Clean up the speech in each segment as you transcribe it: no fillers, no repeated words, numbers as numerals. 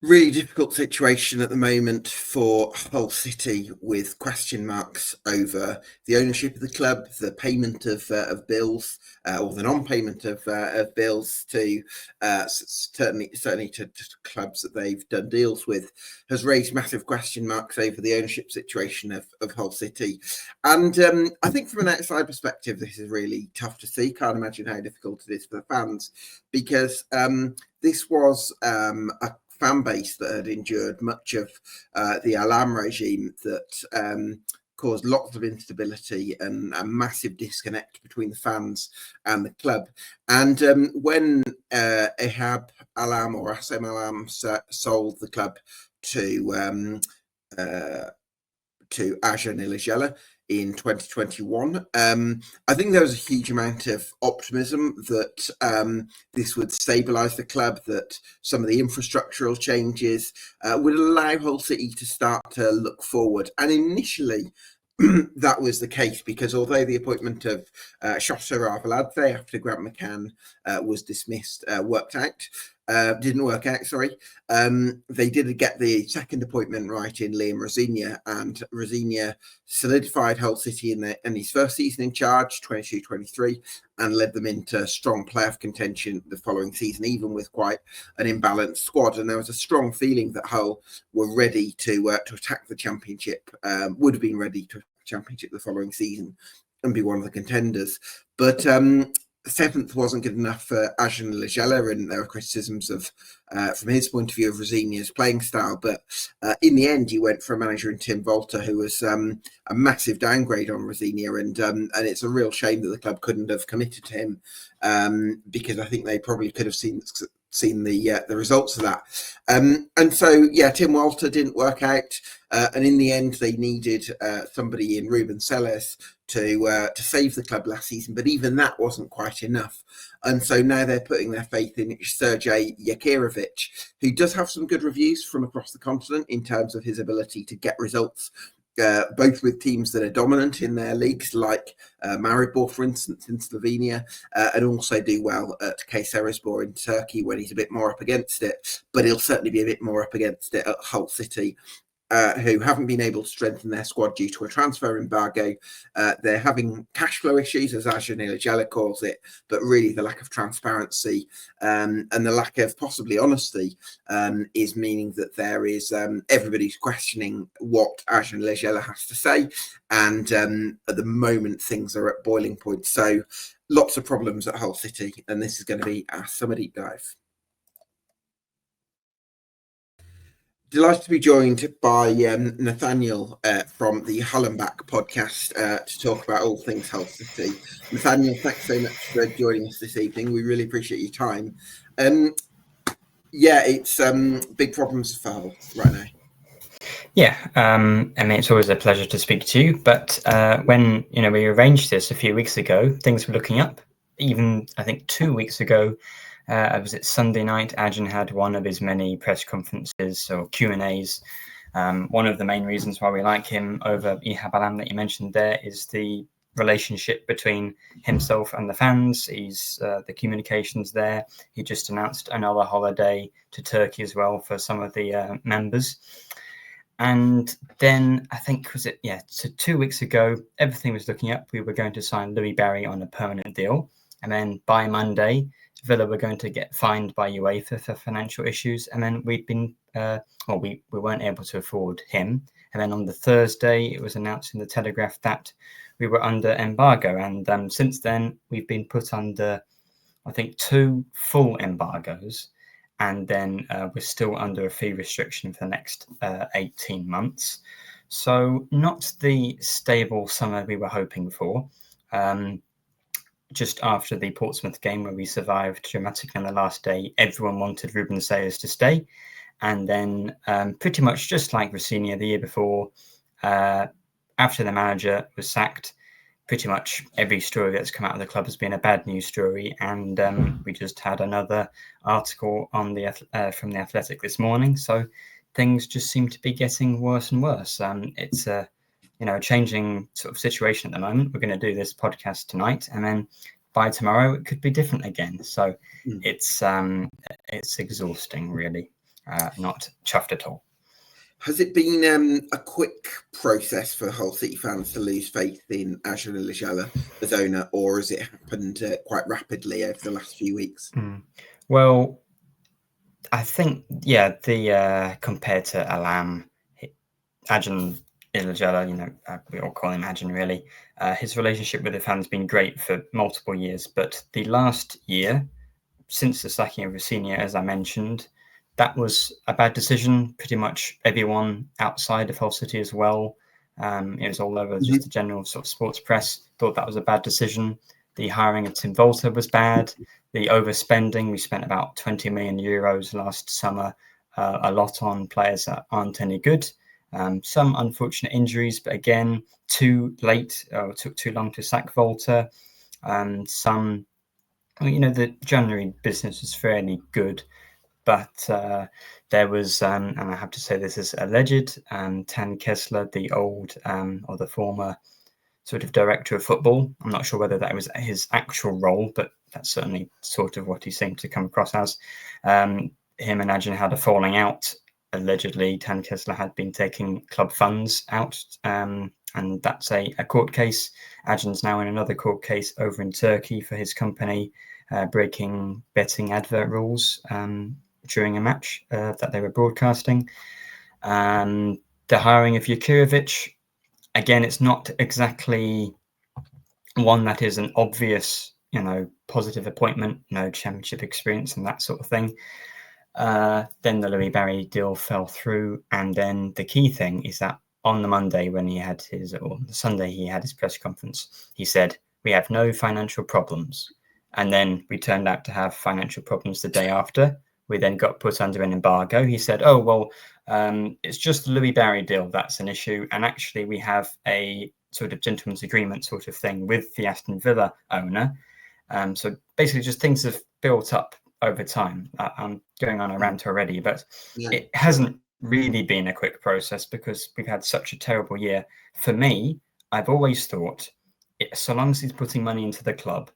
Really difficult situation at the moment for Hull City, with question marks over the ownership of the club, the payment of bills, or the non-payment of bills to certainly to clubs that they've done deals with, has raised massive question marks over the ownership situation of Hull City. And I think from an outside perspective, this is really tough to see. Can't imagine how difficult it is for the fans, because this was a fan base that had endured much of the Alam regime that caused lots of instability and a massive disconnect between the fans and the club. And when Ehab Alam, or Assem Alam, sold the club to Aja Nilajela in 2021, I think there was a huge amount of optimism that this would stabilise the club, that some of the infrastructural changes would allow Hull City to start to look forward. And initially, that was the case, because although the appointment of Shota Ravaladze after Grant McCann was dismissed didn't work out, they did get the second appointment right in Liam Rosinia, and Rosinia solidified Hull City in his first season in charge, 22-23, and led them into strong playoff contention the following season, even with quite an imbalanced squad. And there was a strong feeling that Hull were ready to attack the championship, would have been ready to attack the championship the following season and be one of the contenders. But seventh wasn't good enough for Aja Nilajela, and there were criticisms of, from his point of view, of Rosinia's playing style. But in the end, he went for a manager in Tim Volta, who was a massive downgrade on Rosinia, and it's a real shame that the club couldn't have committed to him, because I think they probably could have seen the results of that. And so, Tim Walter didn't work out, and in the end, they needed somebody in Ruben Selles to save the club last season, but even that wasn't quite enough. And so now they're putting their faith in Sergej Jakirović, who does have some good reviews from across the continent in terms of his ability to get results, both with teams that are dominant in their leagues, like Maribor, for instance, in Slovenia, and also do well at Kayserispor in Turkey when he's a bit more up against it. But he'll certainly be a bit more up against it at Hull City, who haven't been able to strengthen their squad due to a transfer embargo. They're having cash flow issues, as Aja Nilajela calls it, but really the lack of transparency and the lack of possibly honesty is meaning that there is everybody's questioning what Aja Nilajela has to say, and at the moment things are at boiling point. So lots of problems at Hull City, and this is going to be a summer deep dive. Delighted to be joined by Nathaniel from the Hullenbach podcast to talk about all things Hull City. Nathaniel, thanks so much for joining us this evening. We really appreciate your time. It's big problems for Hull right now. Yeah, it's always a pleasure to speak to you. But when we arranged this a few weeks ago, things were looking up. Even I think 2 weeks ago, was it Sunday night? Ajahn had one of his many press conferences or Q&As. One of the main reasons why we like him over Ehab Alam that you mentioned there is the relationship between himself and the fans. He's the communications there. He just announced another holiday to Turkey as well for some of the members. And then I think, so 2 weeks ago, everything was looking up. We were going to sign Louis Barry on a permanent deal. And then by Monday, Villa were going to get fined by UEFA for financial issues. And then we'd been, we weren't able to afford him. And then on the Thursday, it was announced in the Telegraph that we were under embargo. And since then, we've been put under, I think, 2 full embargoes. And then we're still under a fee restriction for the next 18 months. So not the stable summer we were hoping for. Just after the Portsmouth game, where we survived dramatically on the last day, everyone wanted Ruben Sayers to stay. And then pretty much just like Rosinia the year before, after the manager was sacked, pretty much every story that's come out of the club has been a bad news story. And we just had another article on from the Athletic this morning. So things just seem to be getting worse and worse. It's a changing sort of situation at the moment. We're going to do this podcast tonight, and then by tomorrow it could be different again. So it's exhausting, really. not chuffed at all. Has it been a quick process for Hull City fans to lose faith in Adrian Ilijala as owner, or has it happened quite rapidly over the last few weeks? Well, I think, the compared to Alam, Adrian Ilijala, we all call him Adrian really, his relationship with the fans has been great for multiple years, but the last year, since the sacking of Rossini, as I mentioned, that was a bad decision. Pretty much everyone outside of Hull City as well, it was all over just the general sort of sports press, thought that was a bad decision. The hiring of Tim Volta was bad. The overspending, we spent about 20 million euros last summer, a lot on players that aren't any good. Some unfortunate injuries, but again, too late, took too long to sack Volta. Some, the January business was fairly good, but there was, and I have to say this is alleged, Tan Kessler, the old or the former sort of director of football. I'm not sure whether that was his actual role, but that's certainly sort of what he seemed to come across as. Him and Adrian had a falling out. Allegedly, Tan Kessler had been taking club funds out, and that's a court case. Adrian's now in another court case over in Turkey for his company breaking betting advert rules during a match that they were broadcasting. The hiring of Jakirović, again, it's not exactly one that is an obvious, positive appointment, no championship experience and that sort of thing. Then the Louis Barry deal fell through. And then the key thing is that on the Monday when he had or the Sunday he had his press conference, he said, we have no financial problems. And then we turned out to have financial problems the day after. We then got put under an embargo. He said, oh, well, it's just the Louis Barry deal that's an issue. And actually, we have a sort of gentleman's agreement sort of thing with the Aston Villa owner. So basically, just things have built up over time. I'm going on a rant already, but it hasn't really been a quick process because we've had such a terrible year. For me, I've always thought, so long as he's putting money into the club,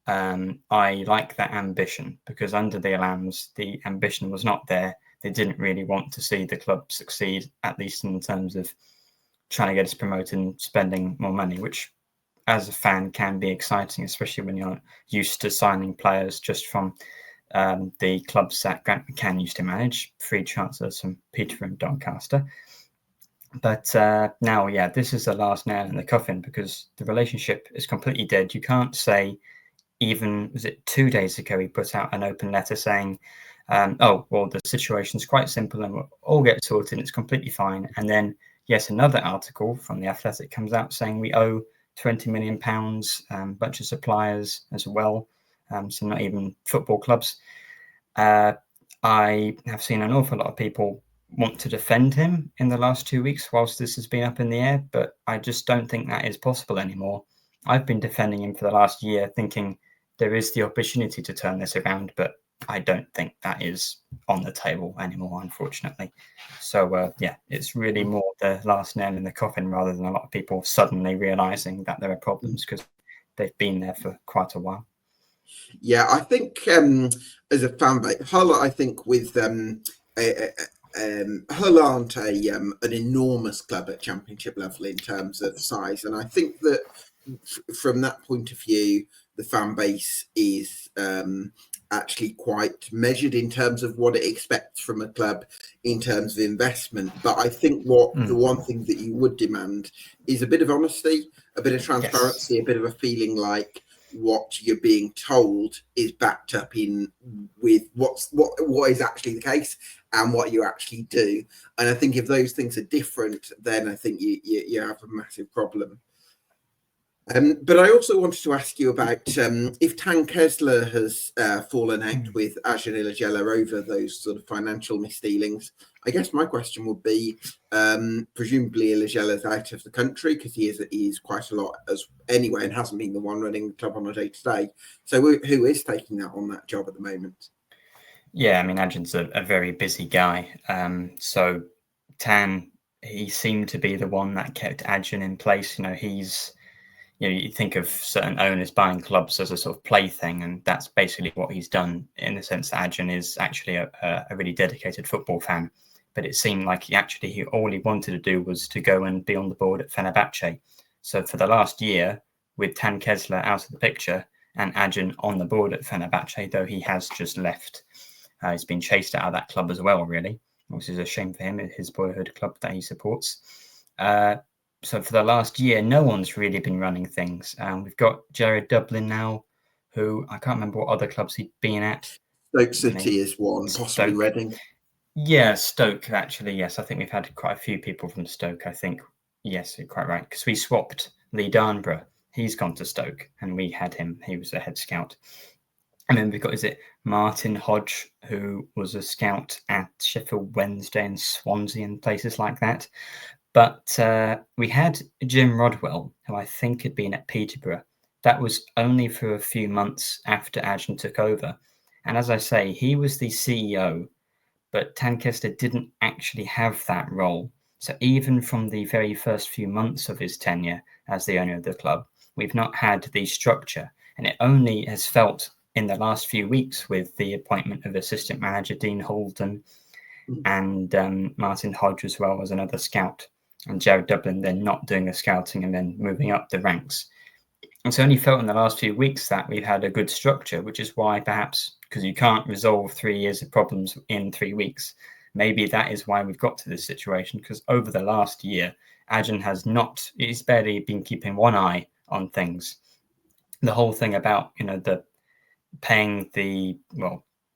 I like that ambition, because under the Alams, the ambition was not there. They didn't really want to see the club succeed, at least in terms of trying to get us promoted and spending more money, which as a fan can be exciting, especially when you're used to signing players just from the clubs that Grant McCann used to manage, free transfers from Peterborough and Doncaster. But now, this is the last nail in the coffin, because the relationship is completely dead. You can't say, even, was it 2 days ago, he put out an open letter saying, the situation's quite simple and we'll all get sorted and it's completely fine. And then, yes, another article from The Athletic comes out saying we owe £20 million, bunch of suppliers as well, so not even football clubs. I have seen an awful lot of people want to defend him in the last 2 weeks whilst this has been up in the air, but I just don't think that is possible anymore. I've been defending him for the last year, thinking there is the opportunity to turn this around, but I don't think that is on the table anymore, unfortunately. So, it's really more the last nail in the coffin rather than a lot of people suddenly realising that there are problems, because they've been there for quite a while. Yeah, I think as a fan base, Hull, I think with Hull aren't an enormous club at championship level in terms of size, and I think that from that point of view, the fan base is actually quite measured in terms of what it expects from a club in terms of investment. But I think the one thing that you would demand is a bit of honesty, a bit of transparency, a bit of a feeling like what you're being told is backed up with what is actually the case and what you actually do. And I think if those things are different, then I think you have a massive problem. But I also wanted to ask you about if Tan Kessler has fallen out with Adrian Ilijala over those sort of financial misdealings. I guess my question would be, presumably Ilijala's out of the country because he is quite a lot as anyway and hasn't been the one running the club on a day-to-day. So who is taking that job at the moment? Yeah, I mean, Adrian's a very busy guy. So Tan, he seemed to be the one that kept Adrian in place. He's you think of certain owners buying clubs as a sort of plaything, and that's basically what he's done, in the sense that Acun is actually a really dedicated football fan. But it seemed like all he wanted to do was to go and be on the board at Fenerbahce. So for the last year, with Tan Kesler out of the picture and Acun on the board at Fenerbahce, though he has just left, he's been chased out of that club as well, really, which is a shame for him, his boyhood club that he supports. So for the last year, no one's really been running things. We've got Jared Dublin now, who I can't remember what other clubs he'd been at. Stoke City is one, possibly Reading. Yeah, Stoke, actually, yes. I think we've had quite a few people from Stoke, I think. Yes, you're quite right, because we swapped Lee Darnborough. He's gone to Stoke, and we had him. He was a head scout. And then we've got, Martin Hodge, who was a scout at Sheffield Wednesday and Swansea and places like that. But we had Jim Rodwell, who I think had been at Peterborough. That was only for a few months after Acun took over. And as I say, he was the CEO, but Tan Kesler didn't actually have that role. So even from the very first few months of his tenure as the owner of the club, we've not had the structure. And it only has felt in the last few weeks with the appointment of assistant manager Dean Holden and Martin Hodge as well as another scout, and Jared Dublin then not doing the scouting and then moving up the ranks. It's only felt in the last few weeks that we've had a good structure, which is why perhaps, because you can't resolve 3 years of problems in 3 weeks, maybe that is why we've got to this situation, because over the last year, Acun he's barely been keeping one eye on things. The whole thing about, the paying the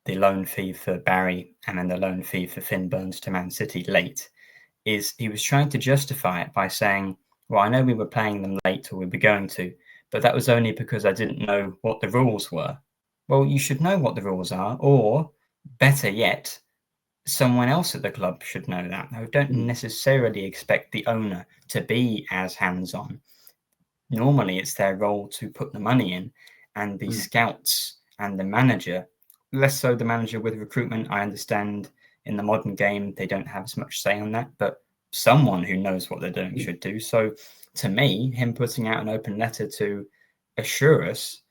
loan fee for Barry and then the loan fee for Finn Burns to Man City late, is he was trying to justify it by saying, well, I know we were paying them late, or we were going to, but that was only because I didn't know what the rules were. Well, you should know what the rules are, or better yet, someone else at the club should know that. I don't necessarily expect the owner to be as hands-on. Normally, it's their role to put the money in, and the scouts and the manager, less so the manager with recruitment. I understand in the modern game, they don't have as much say on that, but someone who knows what they're doing should do. So to me, him putting out an open letter to assure us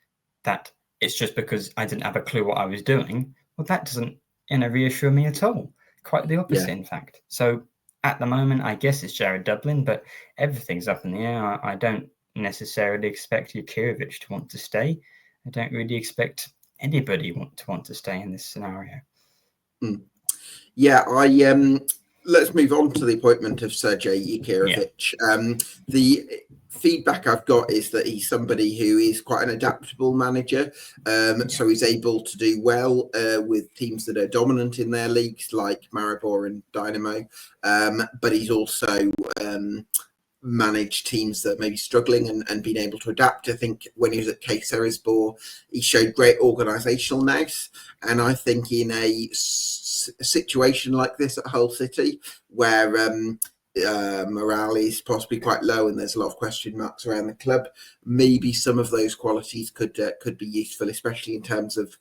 that it's just because I didn't have a clue what I was doing, well, that doesn't reassure me at all. Quite the opposite, in fact. So at the moment, I guess it's Jared Dublin, but everything's up in the air. I don't necessarily expect Jakirović to want to stay. I don't really expect anybody to want to stay in this scenario. Yeah, let's move on to the appointment of Sergej Jakirović. Yeah. The feedback I've got is that he's somebody who is quite an adaptable manager. So he's able to do well with teams that are dominant in their leagues, like Maribor and Dynamo. But he's also managed teams that may be struggling and being able to adapt. I think when he was at Kayserispor, he showed great organisational nous. And I think in a situation like this at Hull City, where morale is possibly quite low and there's a lot of question marks around the club, maybe some of those qualities could be useful, especially in terms of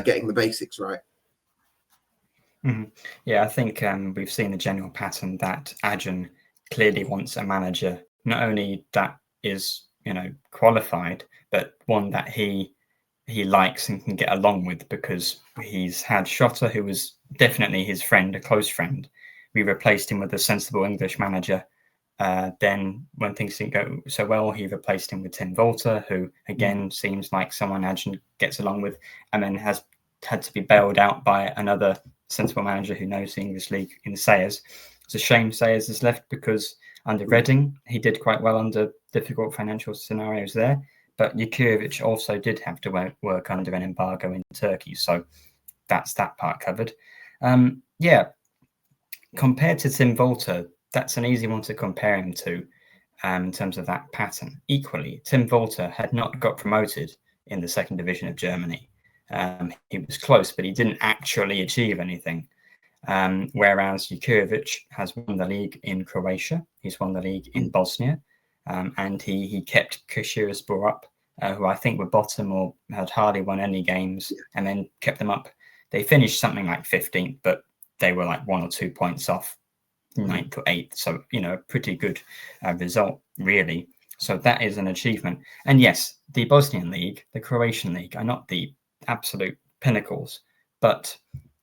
getting the basics right. Yeah, I think we've seen the general pattern that Acun clearly wants a manager, not only that is, qualified, but one that he likes and can get along with, because he's had Schotter, who was definitely his friend, a close friend. We replaced him with a sensible English manager. Then when things didn't go so well, he replaced him with Tim Walter, who again seems like someone Acun gets along with, and then has had to be bailed out by another sensible manager who knows the English league in Sayers. It's a shame Sayers has left, because under Reading, he did quite well under difficult financial scenarios there. But Jakirović also did have to work under an embargo in Turkey. So that's that part covered. Compared to Tim Walter, that's an easy one to compare him to in terms of that pattern. Equally, Tim Walter had not got promoted in the second division of Germany. He was close, but he didn't actually achieve anything. Whereas Jakirović has won the league in Croatia, he's won the league in Bosnia, and he kept Kayserispor up, who I think were bottom or had hardly won any games, and then kept them up. They finished something like 15th, but they were like 1 or 2 points off 9th or 8th. So, a pretty good result, really. So that is an achievement. And yes, the Bosnian League, the Croatian League are not the absolute pinnacles, but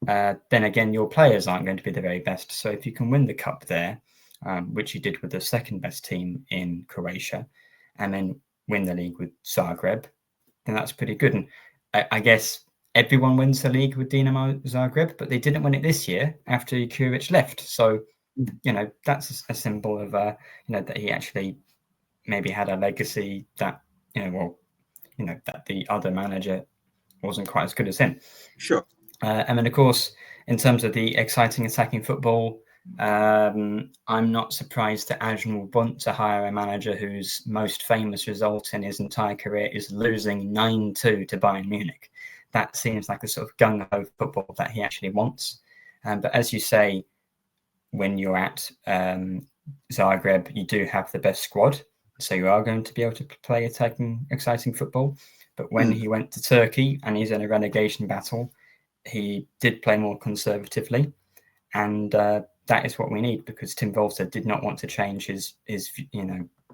then again, your players aren't going to be the very best. So if you can win the cup there, which you did with the second best team in Croatia, and then win the league with Zagreb, then that's pretty good. And I guess everyone wins the league with Dinamo Zagreb, but they didn't win it this year after Jakirović left. So, that's a symbol of, that he actually maybe had a legacy that, that the other manager wasn't quite as good as him. Sure. And then, of course, in terms of the exciting attacking football, I'm not surprised that Ajin will want to hire a manager whose most famous result in his entire career is losing 9-2 to Bayern Munich. That seems like the sort of gung-ho football that he actually wants. But as you say, when you're at Zagreb, you do have the best squad. So you are going to be able to play attacking, exciting football. But when he went to Turkey and he's in a relegation battle, he did play more conservatively. And that is what we need, because Tim Walter did not want to change his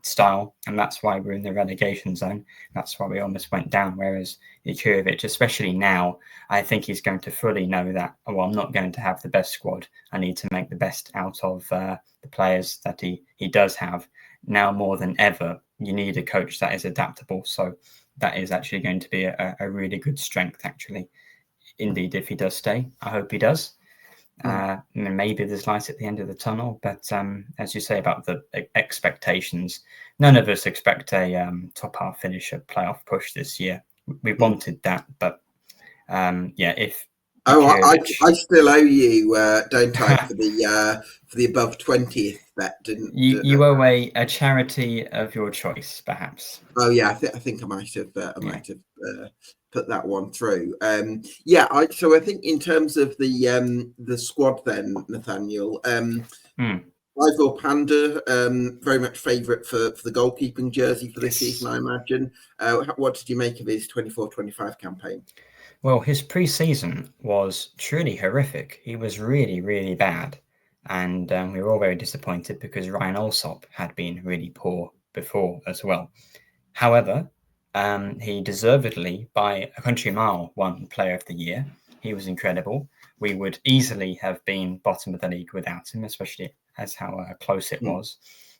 style. And that's why we're in the relegation zone. That's why we almost went down. Whereas Jakirović, especially now, I think he's going to fully know that, I'm not going to have the best squad. I need to make the best out of the players that he does have. Now more than ever, you need a coach that is adaptable. So that is actually going to be a really good strength, actually. Indeed, if he does stay, I hope he does. Maybe there's light at the end of the tunnel, but as you say about the expectations, none of us expect a top half finish, a playoff push this year. We wanted that, but if I still owe you, don't I, for the above 20th bet, didn't you owe a charity of your choice, perhaps? Oh yeah, I think I might have put that one through. So I think in terms of the squad then, Nathaniel, Ivor Panda, very much favourite for the goalkeeping jersey for this season, I imagine. What did you make of his 24-25 campaign? Well, his pre-season was truly horrific. He was really, really bad. And we were all very disappointed because Ryan Alsop had been really poor before as well. However, he deservedly, by a country mile, won Player of the Year. He was incredible. We would easily have been bottom of the league without him, especially as how close it was.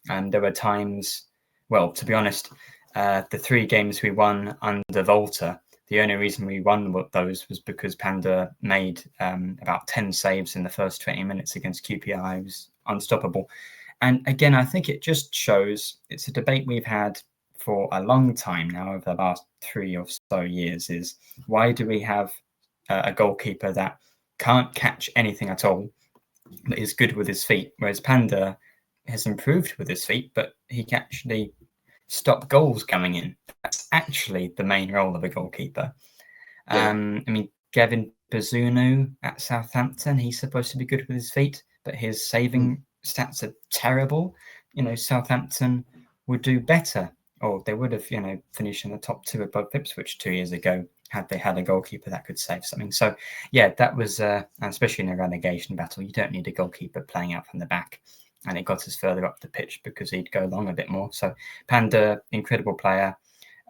And there were times, well, to be honest, the 3 games we won under Volta, the only reason we won those was because Panda made about 10 saves in the first 20 minutes against QPR. He was unstoppable. And again, I think it just shows, it's a debate we've had for a long time now, over the last 3 or so years, is why do we have a goalkeeper that can't catch anything at all, but is good with his feet, whereas Panda has improved with his feet, but he can actually stop goals coming in. That's actually the main role of a goalkeeper. Gavin Bazunu at Southampton, he's supposed to be good with his feet, but his saving stats are terrible. Southampton would do better, or they would have, finished in the top 2 above Ipswich 2 years ago had they had a goalkeeper that could save something. So, that was, especially in a relegation battle, you don't need a goalkeeper playing out from the back. And it got us further up the pitch because he'd go long a bit more. So Panda, incredible player.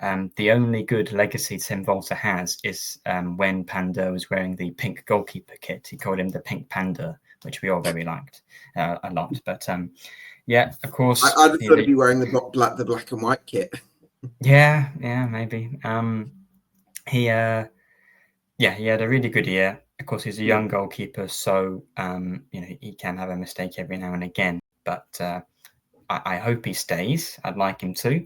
The only good legacy Tim Walter has is when Panda was wearing the pink goalkeeper kit. He called him the Pink Panda, which we all very liked a lot. But of course, I'd have thought he'd be wearing the black and white kit. Yeah, maybe. He had a really good year. Of course, he's a young goalkeeper, so he can have a mistake every now and again. But I hope he stays. I'd like him to.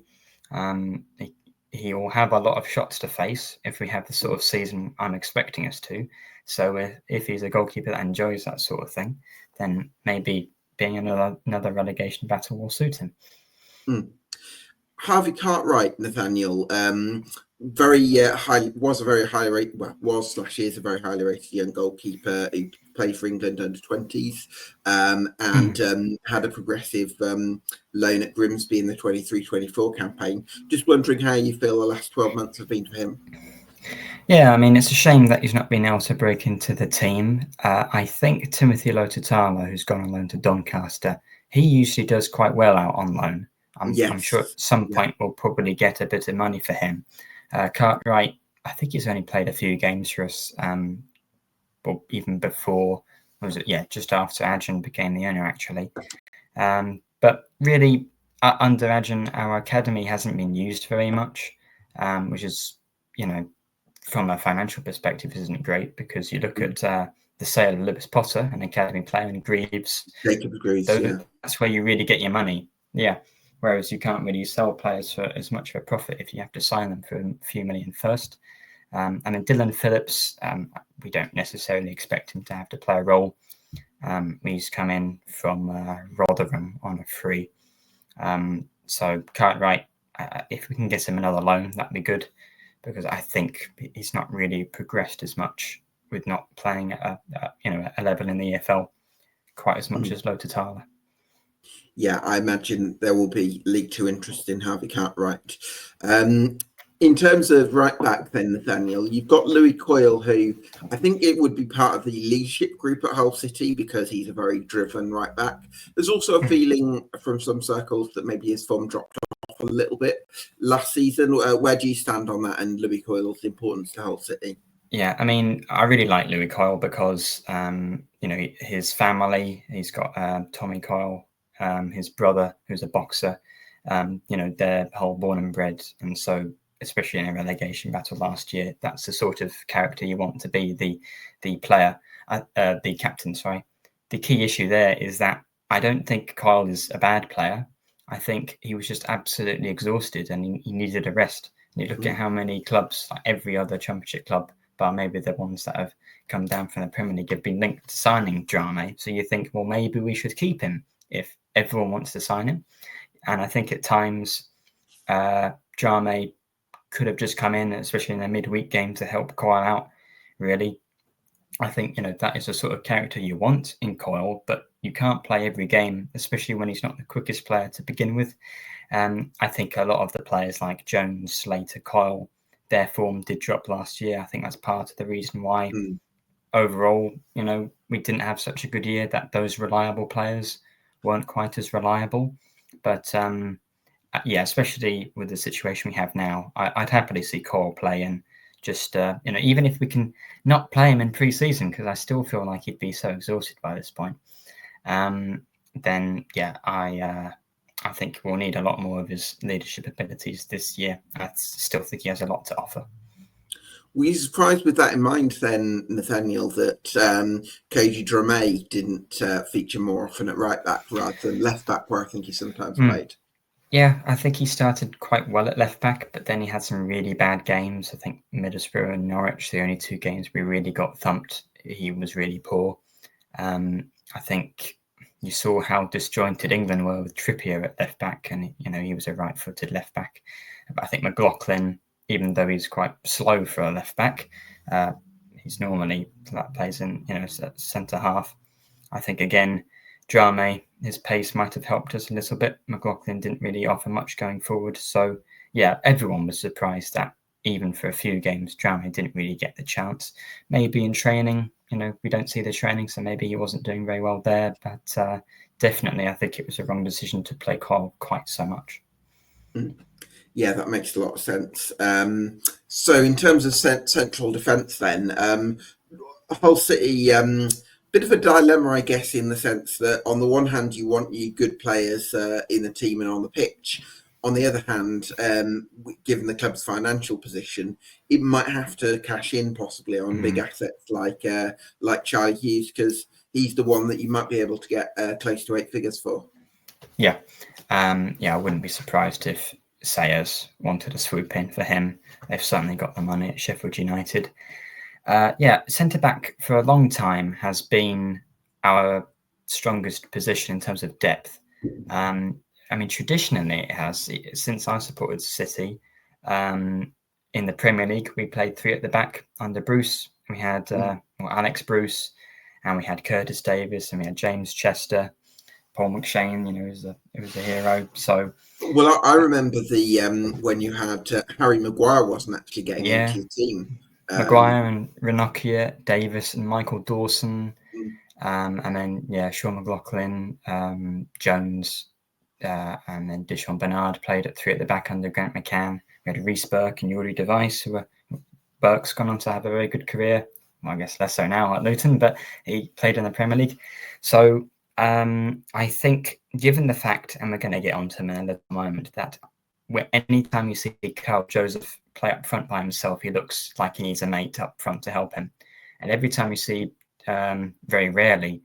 He will have a lot of shots to face if we have the sort of season I'm expecting us to. So if he's a goalkeeper that enjoys that sort of thing, then maybe being in another relegation battle will suit him. Harvey Cartwright, Nathaniel, is a very highly rated young goalkeeper who played for England under 20s and had a progressive loan at Grimsby in the 23-24 campaign. Just wondering how you feel the last 12 months have been for him. Yeah, it's a shame that he's not been able to break into the team. I think Timothy Lotutala, who's gone on loan to Doncaster, he usually does quite well out on loan. I'm sure at some point we'll probably get a bit of money for him. Cartwright, I think he's only played a few games for us, well, even before, just after Adrian became the owner, actually. But really, under Adrian, our academy hasn't been used very much, which is, from a financial perspective, isn't great, because you look at the sale of Lewis Potter, an academy player, and Greaves. That's where you really get your money. Yeah. Whereas you can't really sell players for as much of a profit if you have to sign them for a few million first. And then Dylan Phillips, we don't necessarily expect him to have to play a role. He's come in from Rotherham on a free. So Cartwright, if we can get him another loan, that'd be good, because I think he's not really progressed as much with not playing at a level in the EFL quite as much as Lotatala. Yeah, I imagine there will be League Two interest in Harvey Cartwright. In terms of right back, then, Nathaniel, you've got Louis Coyle, who I think it would be part of the leadership group at Hull City because he's a very driven right back. There's also a feeling from some circles that maybe his form dropped off a little bit last season. Where do you stand on that and Louis Coyle's importance to Hull City? Yeah, I mean, I really like Louis Coyle because, his family, he's got Tommy Coyle, his brother, who's a boxer, they're Hull born and bred. And so, especially in a relegation battle last year, that's the sort of character you want to be the player, the captain, sorry. The key issue there is that I don't think Coyle is a bad player. I think he was just absolutely exhausted and he needed a rest. And you look at how many clubs, like every other Championship club, but maybe the ones that have come down from the Premier League, have been linked to signing Drame. So you think, well, maybe we should keep him if everyone wants to sign him. And I think at times Drame could have just come in, especially in a midweek game, to help Coyle out, really. I think, that is the sort of character you want in Coyle, but you can't play every game, especially when he's not the quickest player to begin with. I think a lot of the players like Jones, Slater, Coyle, their form did drop last year. I think that's part of the reason why overall, we didn't have such a good year, that those reliable players weren't quite as reliable. But especially with the situation we have now, I'd happily see Coyle play, and just, even if we can not play him in pre-season, because I still feel like he'd be so exhausted by this point, then, I think we'll need a lot more of his leadership abilities this year. I still think he has a lot to offer. Were you surprised with that in mind then, Nathaniel, that KG Drame didn't feature more often at right back rather than left back, where I think he sometimes played? Yeah, I think he started quite well at left back, but then he had some really bad games. I think Middlesbrough and Norwich, the only two games we really got thumped, he was really poor. I think you saw how disjointed England were with Trippier at left back, and he was a right-footed left back. But I think McLaughlin, even though he's quite slow for a left back, he's normally plays in centre half. I think again, Drame, his pace might have helped us a little bit. McLaughlin didn't really offer much going forward. So yeah, everyone was surprised that even for a few games, Drame didn't really get the chance. Maybe in training, we don't see the training, so maybe he wasn't doing very well there. But definitely, I think it was a wrong decision to play Coyle quite so much. Yeah, that makes a lot of sense. So in terms of central defence then, Hull City, bit of a dilemma, I guess, in the sense that on the one hand, you want your good players in the team and on the pitch. On the other hand, given the club's financial position, it might have to cash in possibly on big assets like Charlie Hughes, because he's the one that you might be able to get close to 8 figures for. Yeah. I wouldn't be surprised if Sayers wanted to swoop in for him. They've certainly got the money at Sheffield United. Centre-back for a long time has been our strongest position in terms of depth. Traditionally it has, since I supported City. In the Premier League, we played 3 at the back under Bruce. We had Alex Bruce, and we had Curtis Davis, and we had James Chester. Paul McShane, he was a hero. So, well, I remember the when you had Harry Maguire wasn't actually getting into your team. Maguire and Ranocchia, Davis and Michael Dawson, and then Sean McLaughlin, Jones, and then Dishon Bernard played at 3 at the back under Grant McCann. We had Reece Burke and Yuri Device, Burke's gone on to have a very good career. Well, I guess less so now at Luton, but he played in the Premier League. So I think, given the fact, and we're going to get onto him in a little moment, that anytime you see Carl Joseph play up front by himself, he looks like he needs a mate up front to help him. And every time you see, very rarely,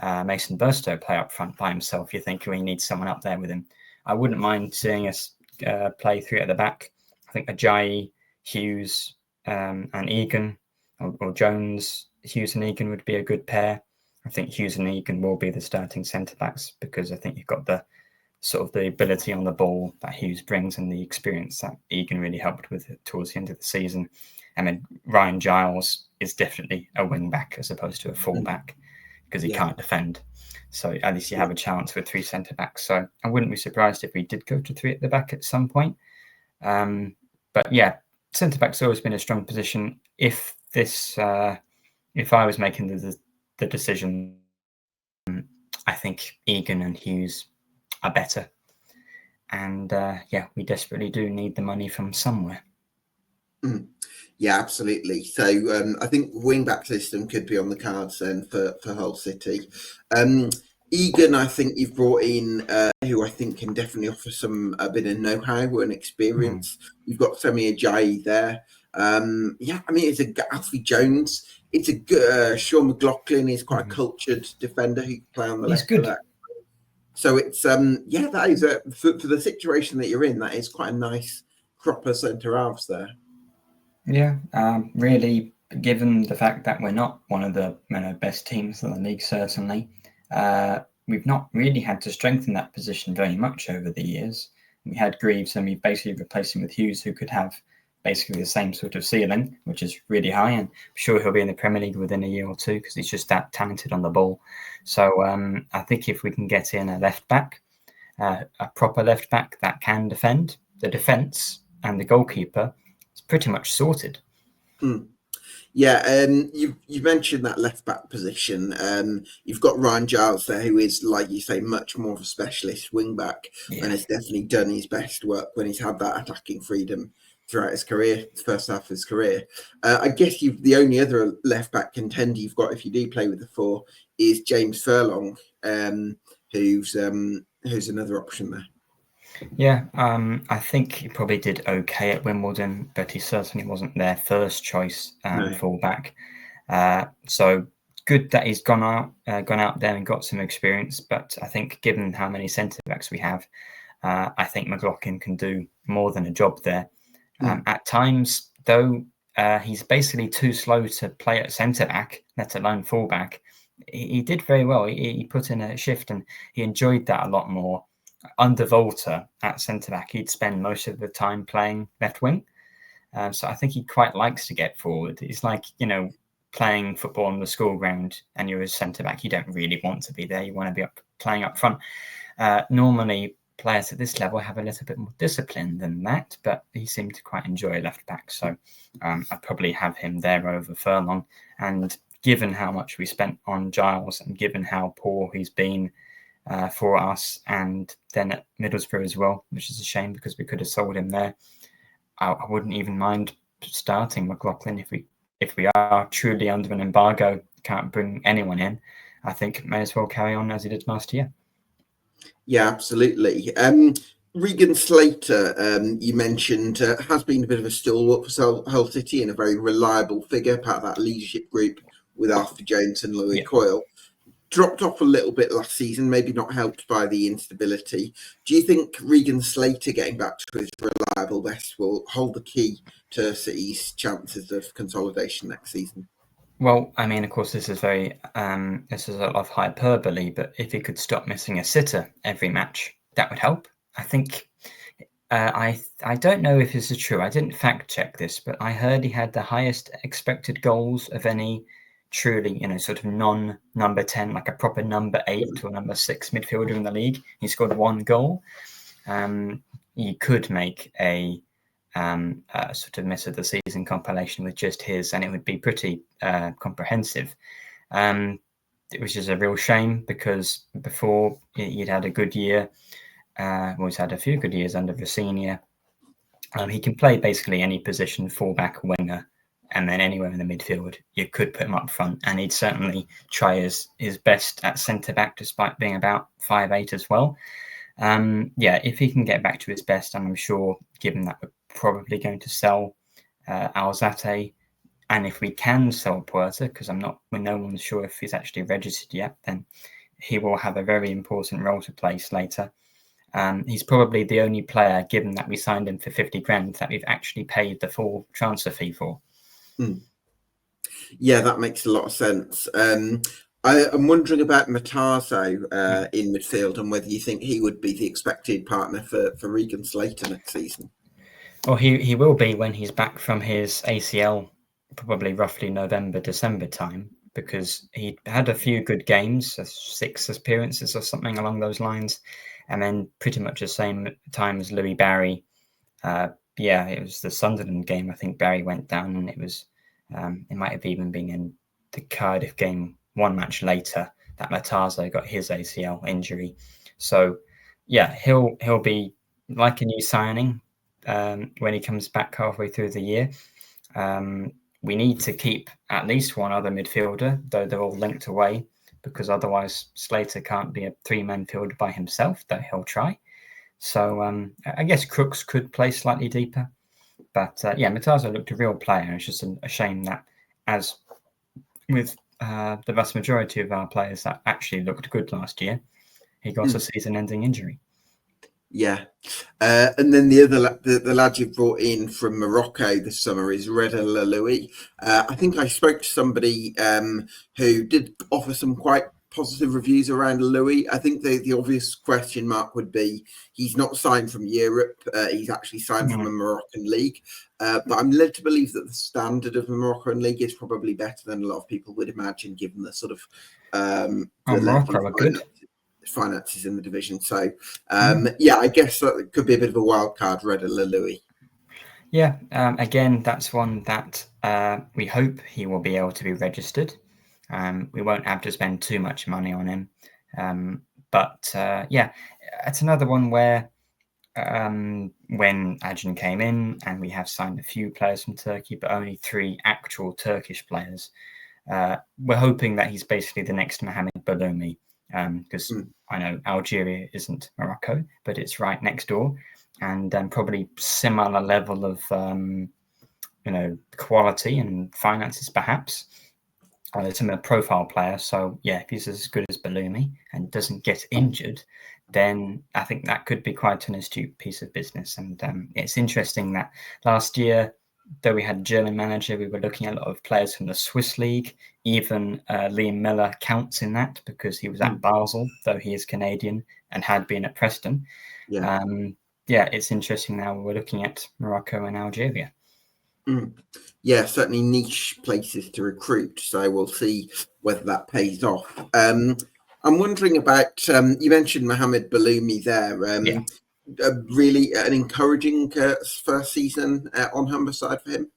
Mason Burstow play up front by himself, you think he needs someone up there with him. I wouldn't mind seeing us play 3 at the back. I think Ajayi, Hughes, and Egan, or Jones, Hughes and Egan would be a good pair. I think Hughes and Egan will be the starting centre-backs, because I think you've got the sort of the ability on the ball that Hughes brings and the experience that Egan really helped with towards the end of the season. And then Ryan Giles is definitely a wing-back as opposed to a full-back, because he can't defend. So at least you have a chance with 3 centre-backs. So I wouldn't be surprised if we did go to 3 at the back at some point. But yeah, centre-back's always been a strong position. If I was making the decision, I think Egan and Hughes are better. And we desperately do need the money from somewhere. Yeah, absolutely. So I think wing-back system could be on the cards then for Hull City. Egan, I think you've brought in who I think can definitely offer a bit of know-how and experience. You've got Semi Ajayi there. It's a Alfie Jones. It's a good Sean McLaughlin is quite a cultured defender who can play on the left. Good. So it's that is for the situation that you're in. That is quite a nice proper centre halves there. Yeah, really, given the fact that we're not one of the best teams in the league, certainly, we've not really had to strengthen that position very much over the years. We had Greaves, and we basically replaced him with Hughes, who could have basically the same sort of ceiling, which is really high, and I'm sure he'll be in the Premier League within a year or two because he's just that talented on the ball. So I think if we can get in a left back, a proper left back that can defend, the defence and the goalkeeper, it's pretty much sorted. Yeah, you mentioned that left back position. You've got Ryan Giles there, who is, like you say, much more of a specialist wing back, and has definitely done his best work when he's had that attacking freedom throughout his career, first half of his career. I guess the only other left back contender you've got, if you do play with the 4, is James Furlong, who's another option there. Yeah, I think he probably did okay at Wimbledon, but he certainly wasn't their first choice fullback. So good that he's gone out there and got some experience. But I think given how many centre backs we have, I think McLaughlin can do more than a job there. At times, though, he's basically too slow to play at centre back, let alone fullback. He did very well. He put in a shift, and he enjoyed that a lot more. Under Volta at centre-back, he'd spend most of the time playing left wing. So I think he quite likes to get forward. It's like, playing football on the school ground and you're a centre-back. You don't really want to be there. You want to be playing up front. Normally, players at this level have a little bit more discipline than that, but he seemed to quite enjoy left-back. So I'd probably have him there over Furlong. And given how much we spent on Giles and given how poor he's been for us, and then at Middlesbrough as well, which is a shame because we could have sold him there. I wouldn't even mind starting McLaughlin if we are truly under an embargo, can't bring anyone in. I think may as well carry on as he did last year. Yeah, absolutely. Regan Slater, you mentioned, has been a bit of a stalwart for Hull City and a very reliable figure, part of that leadership group with Alfie Jones and Louis Coyle. Dropped off a little bit last season, maybe not helped by the instability. Do you think Regan Slater getting back to his reliable best will hold the key to City's chances of consolidation next season? Well, I mean, of course, this is a lot of hyperbole, but if he could stop missing a sitter every match, that would help. I think, I don't know if this is true. I didn't fact check this, but I heard he had the highest expected goals of any truly, sort of non-number 10, like a proper number 8 or number 6 midfielder in the league. He scored 1 goal. You could make a sort of miss of the season compilation with just his, and it would be pretty comprehensive. Which is a real shame because before you'd had a good year. He's had a few good years under Rossini. He can play basically any position, fullback, winger, and then anywhere in the midfield. You could put him up front, and he'd certainly try his best at centre-back, despite being about 5'8" as well. If he can get back to his best, and I'm sure, given that we're probably going to sell Alzate, and if we can sell Puerta, because no one's sure if he's actually registered yet, then he will have a very important role to play later. He's probably the only player, given that we signed him for 50 grand, that we've actually paid the full transfer fee for. Yeah, that makes a lot of sense. I'm wondering about Matarazzo in midfield, and whether you think he would be the expected partner for Regan Slater next season. Well, he will be when he's back from his ACL, probably roughly November, December time, because he had a few good games, 6 appearances or something along those lines, and then pretty much the same time as Louis Barry. It was the Sunderland game. I think Barry went down, and it was it might have even been in the Cardiff game one match later that Matarazzo got his ACL injury. So yeah, he'll be like a new signing when he comes back halfway through the year. We need to keep at least one other midfielder, though they're all linked away, because otherwise Slater can't be a 3-man fielder by himself, though he'll try. So I guess Crooks could play slightly deeper. But Matarazzo looked a real player. It's just a shame that, as with the vast majority of our players that actually looked good last year, he got a season-ending injury. Yeah. And then the lad you brought in from Morocco this summer is Reda Louis. I think I spoke to somebody who did offer some quite positive reviews around Louis. I think the obvious question mark would be he's not signed from Europe. He's actually signed from a Moroccan league. But I'm led to believe that the standard of the Moroccan league is probably better than a lot of people would imagine, given the sort of Morocco are good. Finances in the division. So I guess that could be a bit of a wild card, Reda Louis. Yeah, again, that's one that we hope he will be able to be registered. We won't have to spend too much money on him. But it's another one where when Acun came in, and we have signed a few players from Turkey, but only 3 actual Turkish players, we're hoping that he's basically the next Mohamed Baloumi, because I know Algeria isn't Morocco, but it's right next door, and probably similar level of quality and finances, perhaps. A similar profile player. So if he's as good as Baloumi and doesn't get injured, then I think that could be quite an astute piece of business. And it's interesting that last year, though we had a German manager, we were looking at a lot of players from the Swiss league. Even Liam Miller counts in that, because he was at Basel, though he is Canadian and had been at Preston. It's interesting now we're looking at Morocco and Algeria. Yeah, certainly niche places to recruit. So we'll see whether that pays off. I'm wondering about, you mentioned Mohamed Baloumi there. Really an encouraging first season on Humberside for him.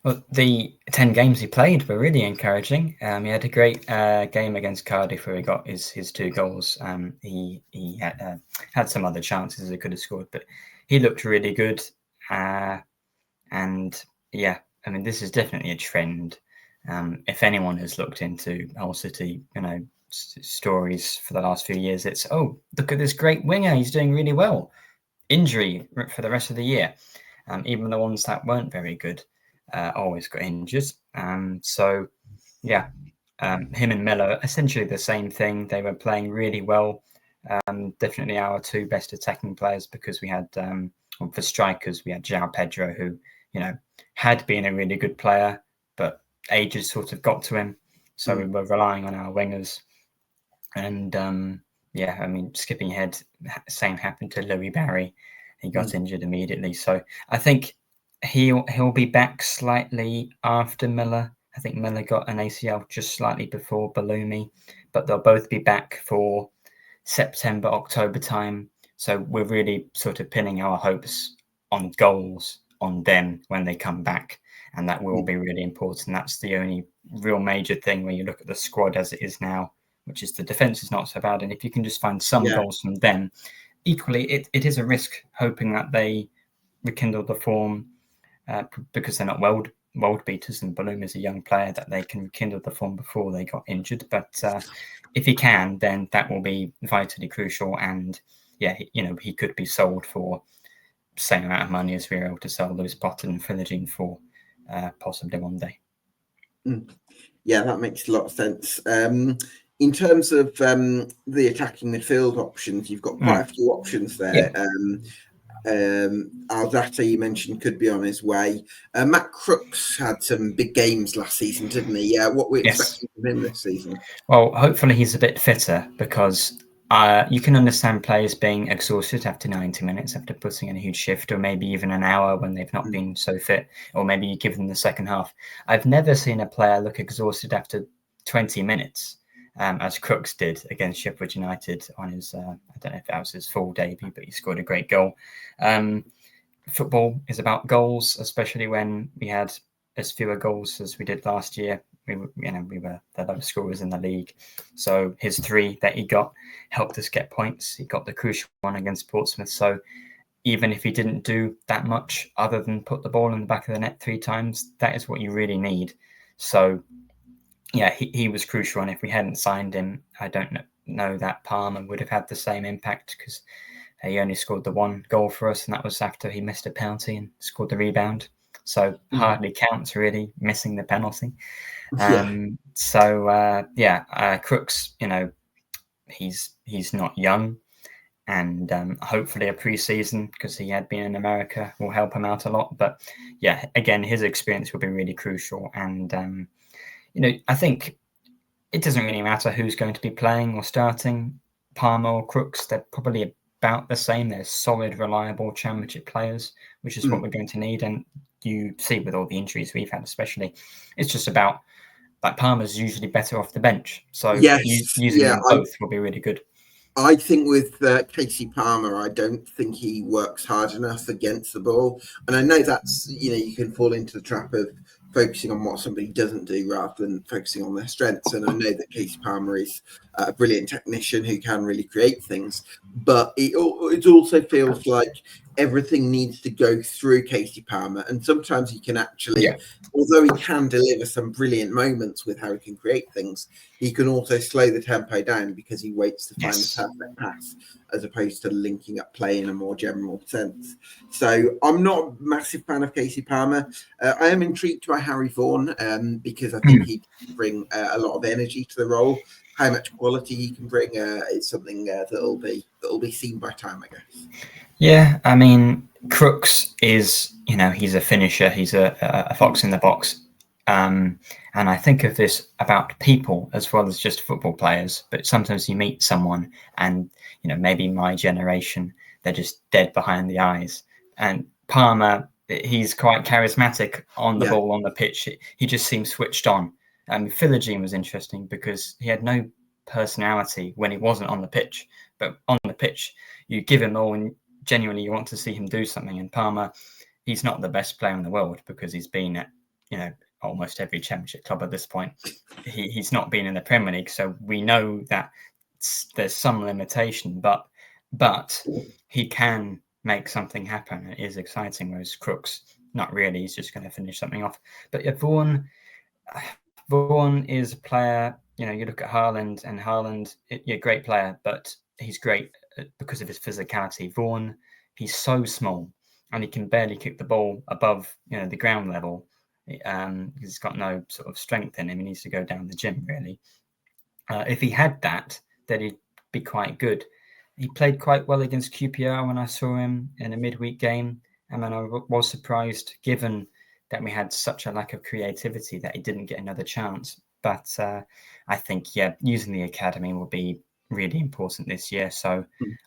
Well, the 10 games he played were really encouraging. He had a great game against Cardiff where he got his 2 goals. He had some other chances he could have scored, but he looked really good. This is definitely a trend. If anyone has looked into Hull City, stories for the last few years, it's, look at this great winger, he's doing really well. Injury for the rest of the year. Even the ones that weren't very good always got injured. Him and Miller, essentially the same thing. They were playing really well. Definitely our 2 best attacking players, because we had, for strikers, we had João Pedro, who, had been a really good player, but ages sort of got to him. So we were relying on our wingers. And skipping ahead, same happened to Louis Barry. He got injured immediately. So I think he'll be back slightly after Miller. I think Miller got an ACL just slightly before Baloumi, but they'll both be back for September, October time. So we're really sort of pinning our hopes on goals on them when they come back, and that will be really important. That's the only real major thing when you look at the squad as it is now, which is the defense is not so bad, and if you can just find some goals from them, equally, it is a risk hoping that they rekindle the form because they're not world beaters, and Balloon is a young player, that they can rekindle the form before they got injured. But if he can, then that will be vitally crucial. And yeah, he could be sold for the same amount of money as we were able to sell Lewis Potter and Philogene for possibly one day. Yeah, that makes a lot of sense. In terms of the attacking midfield options, you've got quite a few options there. Aldata, you mentioned, could be on his way. Matt Crooks had some big games last season, didn't he? Yeah, what we're expecting from him this season? Well, hopefully he's a bit fitter, because you can understand players being exhausted after 90 minutes, after putting in a huge shift, or maybe even an hour when they've not been so fit, or maybe you give them the second half. I've never seen a player look exhausted after 20 minutes, as Crooks did against Sheffield United on his, I don't know if that was his full debut, but he scored a great goal. Football is about goals, especially when we had as fewer goals as we did last year. We were the lowest scorers in the league. So his 3 that he got helped us get points. He got the crucial one against Portsmouth. So even if he didn't do that much other than put the ball in the back of the net 3 times, that is what you really need. So yeah, he was crucial. And if we hadn't signed him, I don't know that Palmer would have had the same impact, because he only scored the 1 goal for us, and that was after he missed a penalty and scored the rebound. So hardly counts, really, missing the penalty. Crooks, he's not young, and hopefully a pre-season, because he had been in America, will help him out a lot. But yeah, again, his experience will be really crucial. And I think it doesn't really matter who's going to be playing or starting, Palmer or Crooks. They're probably about the same. They're solid, reliable championship players, which is what we're going to need. And you see with all the injuries we've had, especially, it's just about, like, Palmer's usually better off the bench. So using them both will be really good. I think with Casey Palmer, I don't think he works hard enough against the ball. And I know that's, you can fall into the trap of focusing on what somebody doesn't do rather than focusing on their strengths. And I know that Casey Palmer is a brilliant technician who can really create things. But it also feels like everything needs to go through Casey Palmer. And sometimes he can actually, although he can deliver some brilliant moments with how he can create things, he can also slow the tempo down because he waits to find the perfect pass, as opposed to linking up play in a more general sense. So I'm not a massive fan of Casey Palmer. I am intrigued by Harry Vaughan, because I think he can bring a lot of energy to the role. How much quality he can bring is something that'll be seen by time, I guess. Yeah, I mean, Crooks is, he's a finisher. He's a fox in the box. And I think of this about people as well as just football players. But sometimes you meet someone and, maybe my generation, they're just dead behind the eyes. And Palmer, he's quite charismatic on the ball, on the pitch. He just seems switched on. Philogene was interesting because he had no personality when he wasn't on the pitch. But on the pitch, you give him all and genuinely you want to see him do something. And Palmer, he's not the best player in the world because he's been at, almost every championship club at this point. He's not been in the Premier League, so we know that there's some limitation, but he can make something happen. It is exciting, whereas Crooks, not really. He's just going to finish something off. But yeah, Vaughan is a player, you look at Haaland, and Haaland, a great player, but he's great because of his physicality. Vaughan, he's so small, and he can barely kick the ball above, the ground level. He's got no sort of strength in him. He needs to go down the gym, really. If he had that, then he'd be quite good. He played quite well against QPR when I saw him in a midweek game. And then I was surprised, given that we had such a lack of creativity, that he didn't get another chance. But I think, using the academy will be really important this year. So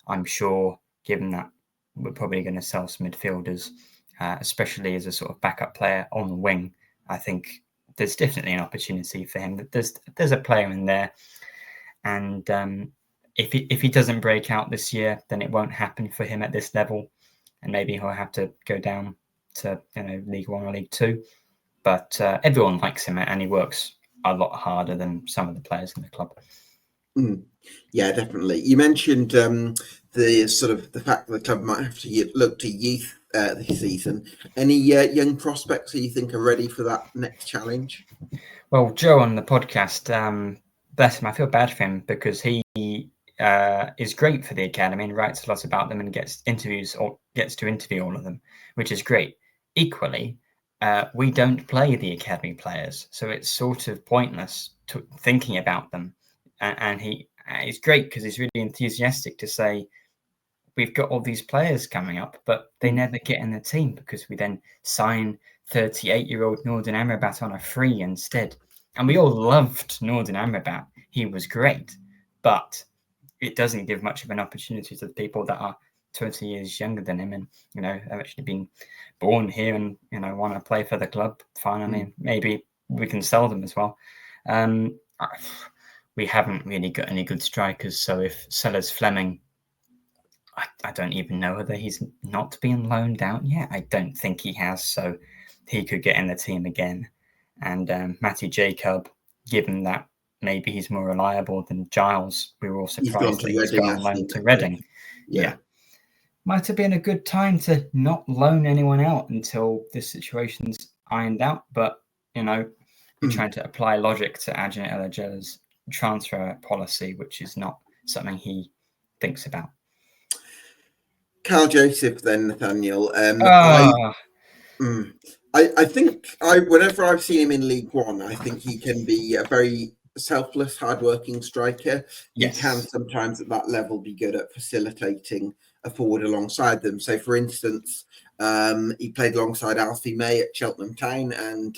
I'm sure, given that we're probably going to sell some midfielders, especially as a sort of backup player on the wing, I think there's definitely an opportunity for him. There's a player in there, and if he doesn't break out this year, then it won't happen for him at this level, and maybe he'll have to go down to League One or League Two. But everyone likes him, and he works a lot harder than some of the players in the club. Yeah, definitely. You mentioned the sort of the fact that the club might have to look to youth this season. Any young prospects who you think are ready for that next challenge? Well, Joe on the podcast, bless him, I feel bad for him because he is great for the academy and writes a lot about them and gets to interview all of them, which is great. Equally, we don't play the academy players, so it's sort of pointless thinking about them. And it's great because he's really enthusiastic to say, we've got all these players coming up, but they never get in the team because we then sign 38-year-old Nordin Amrabat on a free instead. And we all loved Nordin Amrabat. He was great, but it doesn't give much of an opportunity to the people that are 20 years younger than him and, have actually been born here and, want to play for the club finally. Maybe we can sell them as well. We haven't really got any good strikers. So if Sellers Fleming, I don't even know whether he's not been loaned out yet. I don't think he has. So he could get in the team again. And Matty Jacob, given that maybe he's more reliable than Giles, we were all surprised that he's gone on loan to Reading. Yeah. Might have been a good time to not loan anyone out until this situation's ironed out. But, we're trying to apply logic to Ajay Elajela's transfer policy, which is not something he thinks about. Carl Joseph, then, Nathaniel. I think whenever I've seen him in League One, I think he can be a very selfless, hardworking striker. Yes. He can sometimes at that level be good at facilitating a forward alongside them. So, for instance, he played alongside Alfie May at Cheltenham Town and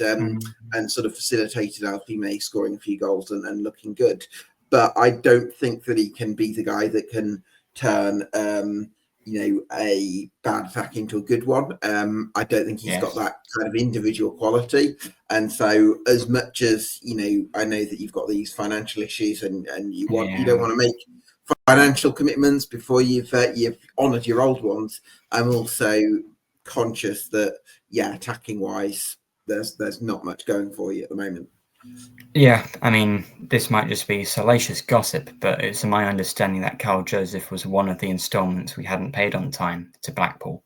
sort of facilitated Alfie May scoring a few goals and looking good. But I don't think that he can be the guy that can turn a bad attack into a good one. I don't think he's got that kind of individual quality. And so as much as, I know that you've got these financial issues and you don't want to make financial commitments before you've honoured your old ones. I'm also conscious that, attacking wise, there's not much going for you at the moment. Yeah, I mean, this might just be salacious gossip, but it's my understanding that Carl Joseph was one of the instalments we hadn't paid on time to Blackpool.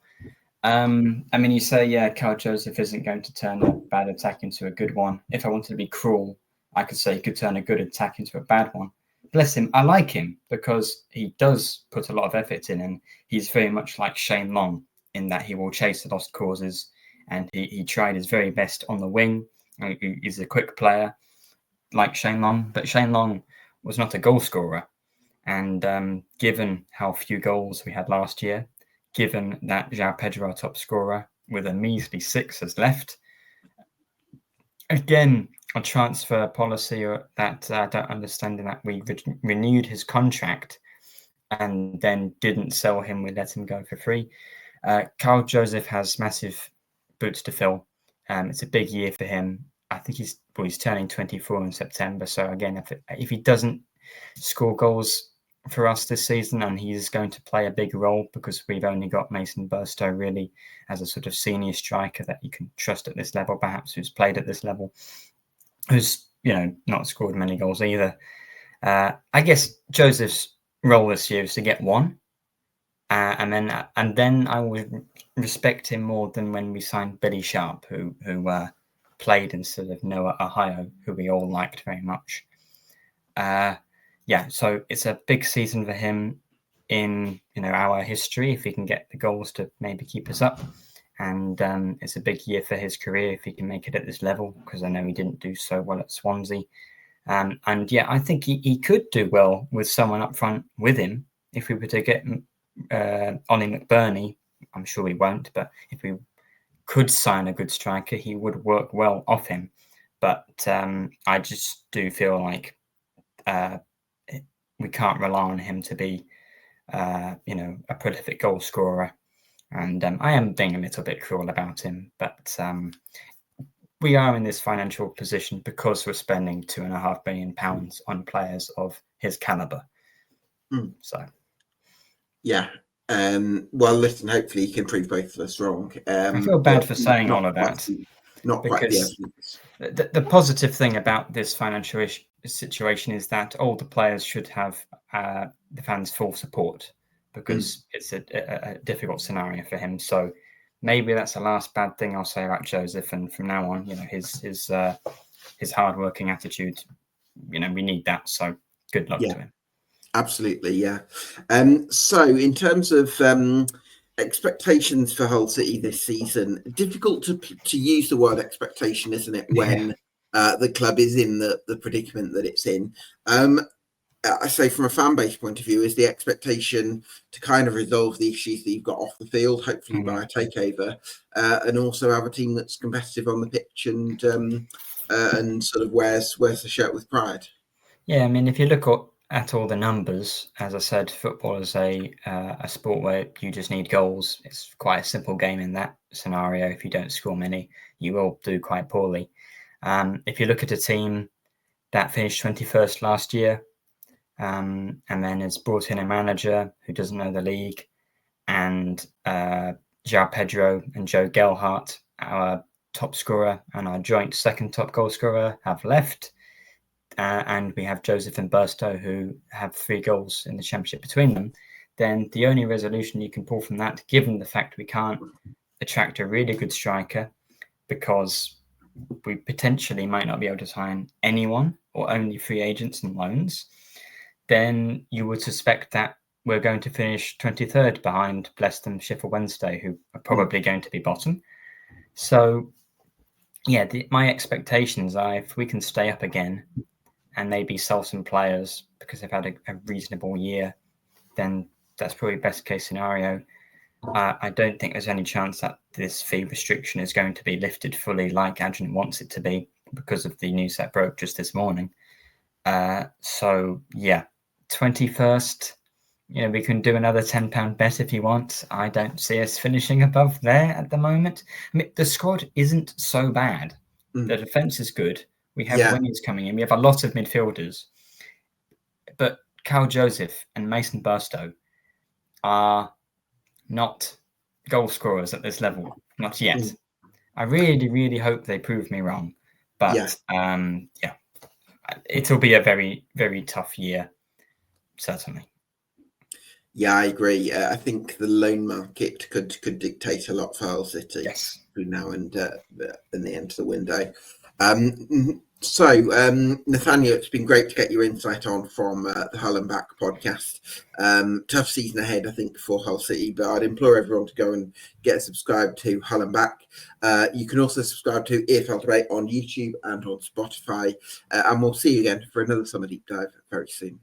You say, Carl Joseph isn't going to turn a bad attack into a good one. If I wanted to be cruel, I could say he could turn a good attack into a bad one. Bless him. I like him because he does put a lot of effort in, and he's very much like Shane Long in that he will chase the lost causes, and he tried his very best on the wing. He's a quick player like Shane Long, but Shane Long was not a goal scorer. And given how few goals we had last year, given that João Pedro, our top scorer, with a measly 6 has left, again, a transfer policy that I don't understand in that we renewed his contract and then didn't sell him. We let him go for free. Carl Joseph has massive boots to fill. It's a big year for him. I think he's turning 24 in September. So again, if he doesn't score goals for us this season, and he's going to play a big role because we've only got Mason Burstow really as a sort of senior striker that you can trust at this level, perhaps who's played at this level, who's not scored many goals either. I guess Joseph's role this year is to get one, and then I would respect him more than when we signed Billy Sharp, who played instead of Noah Ohio, who we all liked very much. So it's a big season for him in our history if he can get the goals to maybe keep us up, and it's a big year for his career if he can make it at this level, because I know he didn't do so well at Swansea. I think he could do well with someone up front with him if we were to get Ollie McBurney. I'm sure we won't, but if we could sign a good striker, he would work well off him. But I just do feel like we can't rely on him to be, a prolific goal scorer. And I am being a little bit cruel about him, but we are in this financial position because we're spending £2.5 million on players of his calibre. So, yeah. Well, listen, hopefully you can prove both of us wrong. I feel bad for saying all of that. Not quite the evidence. The positive thing about this financial situation is that all the players should have the fans' full support, because it's a difficult scenario for him. So maybe that's the last bad thing I'll say about Joseph. And from now on, his hardworking attitude, we need that. So good luck to him. Absolutely, yeah. So in terms of expectations for Hull City this season, difficult to use the word expectation, isn't it, when the club is in the predicament that it's in. I say from a fan base point of view, is the expectation to kind of resolve the issues that you've got off the field, hopefully by a takeover, and also have a team that's competitive on the pitch and sort of wears the shirt with pride. Yeah, I mean, if you look at all the numbers, as I said, football is a sport where you just need goals. It's quite a simple game in that scenario. If you don't score many, you will do quite poorly. If you look at a team that finished 21st last year, and then has brought in a manager who doesn't know the league, and João Pedro and Joe Gelhardt, our top scorer and our joint second top goal scorer, have left. And we have Joseph and Burstow, who have 3 goals in the championship between them, then the only resolution you can pull from that, given the fact we can't attract a really good striker because we potentially might not be able to sign anyone or only free agents and loans, then you would suspect that we're going to finish 23rd behind Preston, Sheffield Wednesday, who are probably going to be bottom. So, yeah, my expectations are if we can stay up again and maybe sell some players because they've had a reasonable year, then that's probably best case scenario. I don't think there's any chance that this fee restriction is going to be lifted fully like Adrian wants it to be because of the news that broke just this morning. So, yeah, 21st, we can do another £10 bet if you want. I don't see us finishing above there at the moment. I mean, the squad isn't so bad. The defence is good. We have wingers coming in. We have a lot of midfielders. But Carl Joseph and Mason Burstow are not goal scorers at this level. Not yet. I really, really hope they prove me wrong. But, it'll be a very, very tough year, certainly. Yeah, I agree. I think the loan market could dictate a lot for Hull City between now and the end of the window. So, Nathaniel, it's been great to get your insight on from the Hull and Back podcast. Tough season ahead, I think, for Hull City, but I'd implore everyone to go and get subscribed to Hull and Back. You can also subscribe to EFL Debate on YouTube and on Spotify, and we'll see you again for another Summer Deep Dive very soon.